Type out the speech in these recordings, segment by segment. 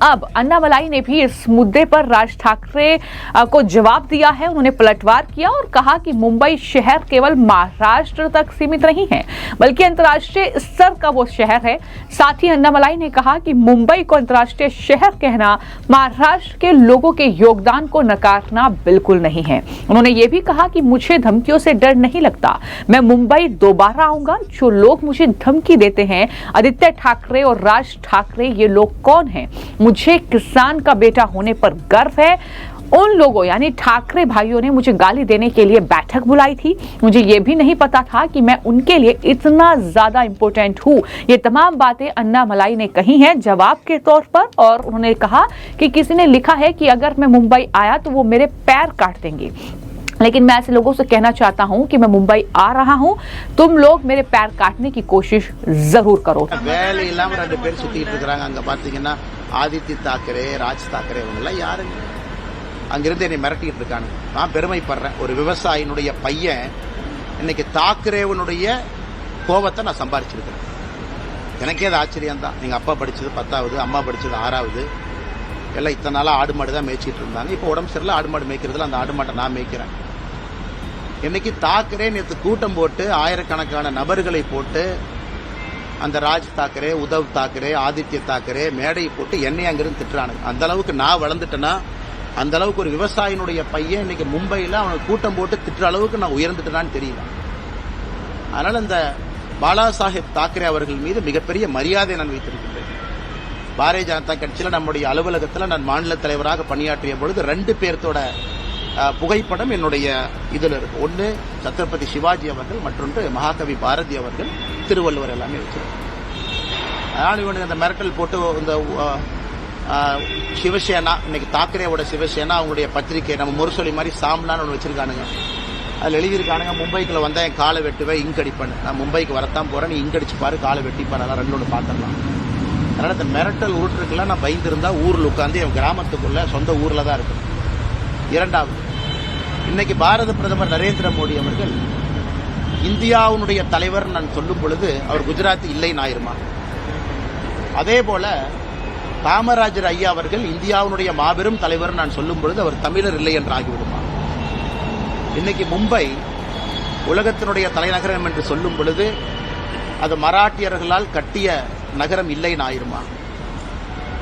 अब अन्नामलाई ने भी इस मुद्दे पर राज ठाकरे को जवाब दिया है। उन्होंने पलटवार किया और कहा कि मुंबई शहर केवल महाराष्ट्र तक सीमित नहीं है बल्कि अंतर्राष्ट्रीय स्तर का वो शहर है। साथ ही अन्नामलाई ने कहा कि मुंबई को अंतर्राष्ट्रीय शहर कहना महाराष्ट्र के लोगों के योगदान को नकारना बिल्कुल नहीं है। उन्होंने ये भी कहा कि मुझे धमकियों से डर नहीं लगता, मैं मुंबई दोबारा आऊंगा। जो लोग मुझे धमकी देते हैं, आदित्य ठाकरे और राज ठाकरे, ये लोग कौन हैं? मुझे किसान का बेटा होने पर गर्व है। उन लोगों यानी ठाकरे भाइयों ने मुझे गाली देने के लिए बैठक बुलाई थी। मुझे ये भी नहीं पता था कि मैं उनके लिए इतना ज्यादा इंपॉर्टेंट हूं। ये तमाम बातें अन्नामलाई ने कही हैं जवाब के तौर पर। और उन्होंने कहा कि किसी ने लिखा है कि अगर मैं मुंबई आया तो वो मेरे पैर काट देंगे, लेकिन मैं ऐसे लोगों से कहना चाहता हूं कि मैं मुंबई आ रहा हूं, तुम लोग मेरे पैर काटने की कोशिश जरूर करो। ஆதித்ய தாக்கரே, ராஜ் தாக்கரே இவங்கெல்லாம் யாருங்க? அங்கிருந்து என்னை மிரட்டிட்டு இருக்காங்க. நான் பெருமைப்படுறேன். ஒரு விவசாயினுடைய பையன் இன்னைக்கு தாக்கரேவனுடைய கோபத்தை நான் சம்பாரிச்சிருக்கிறேன். எனக்கே அது ஆச்சரியம் தான். நீங்க அப்பா படிச்சது 10வது, அம்மா படிச்சது 6வது, எல்லாம் இத்தனை நாளா ஆடு மாடு தான் மேய்ச்சிட்டு இருந்தாங்க. இப்போ உடம்பு சரியில்லை, ஆடு மாடு மேய்க்கிறதுல அந்த ஆடு மாட்டை நான் மேய்க்கிறேன். இன்னைக்கு தாக்கரே நேற்று கூட்டம் போட்டு ஆயிரக்கணக்கான நபர்களை போட்டு அந்த ராஜ் தாக்கரே, உத்தவ் தாக்கரே, ஆதித்ய தாக்கரே மேடையை போட்டு என்னை அங்கிருந்து திட்டுறானுங்க. அந்த அளவுக்கு நான் வளர்ந்துட்டேன்னா, அந்த அளவுக்கு ஒரு விவசாயினுடைய பையன் இன்னைக்கு மும்பையில் அவனுக்கு கூட்டம் போட்டு திட்டுற அளவுக்கு நான் உயர்ந்துட்டேனான்னு தெரியல. அதனால இந்த பாலா சாஹேப் தாக்கரே அவர்கள் மீது மிகப்பெரிய மரியாதை நான் வைத்திருக்கின்றேன். பாரதிய ஜனதா கட்சியில் நம்முடைய அலுவலகத்தில் நான் மாநில தலைவராக பணியாற்றிய பொழுது 2 பேர்த்தோட புகைப்படம் என்னுடைய இதில் இருக்கு. ஒன்று சத்ரபதி சிவாஜி அவர்கள், மற்றொன்று மகாகவி பாரதி அவர்கள், திருவள்ளுவர் எல்லாமே வச்சிருக்கோம். அதனால் இவனுக்கு அந்த மிரட்டல் போட்டு இந்த சிவசேனா, இன்னைக்கு தாக்கரேவோட சிவசேனா அவங்களுடைய பத்திரிகை நம்ம முரசொலி மாதிரி சாம்லான்னு ஒன்று வச்சிருக்கானுங்க. அதில் எழுதியிருக்கானுங்க, மும்பைக்குள்ள வந்தால் என் காலை வெட்டுவேன், இங்க் அடிப்பேன். நான் மும்பைக்கு வரத்தான் போறேன், நீ இங்க் அடிச்சு பாரு, காலை வெட்டிப்பாரு, அதெல்லாம் 2 பார்த்துடலாம். அதனால இந்த மிரட்டல் ஊற்றுக்கெல்லாம் நான் பயந்துருந்தா ஊரில் உட்காந்து என் கிராமத்துக்குள்ள சொந்த ஊரில் தான் இருக்கும். இரண்டாவது, இன்னைக்கு பாரத பிரதமர் நரேந்திர மோடி அவர்கள் இந்தியாவுடைய தலைவர் நான் சொல்லும் பொழுது அவர் குஜராத் இல்லைன்னு ஆயிருமா? அதே போல காமராஜர் ஐயா அவர்கள் இந்தியாவுடைய மாபெரும் தலைவர் நான் சொல்லும் பொழுது அவர் தமிழர் இல்லை என்று ஆகிவிடுமா? இன்னைக்கு மும்பை உலகத்தினுடைய தலைநகரம் என்று சொல்லும் பொழுது அது மராட்டியர்களால் கட்டிய நகரம் இல்லைன்னு ஆயிருமா?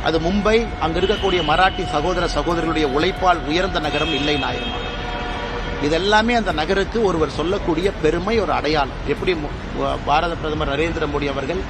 அது மும்பை அங்கு இருக்கக்கூடிய மராட்டி சகோதர சகோதரிகளுடைய உழைப்பால் உயர்ந்த நகரம் இல்லைன்னு ஆயிருமா? இதெல்லாமே அந்த நகருக்கு ஒருவர் சொல்லக்கூடிய பெருமை, ஒரு அடையாளம். எப்படி பாரத பிரதமர் நரேந்திர மோடி அவர்கள்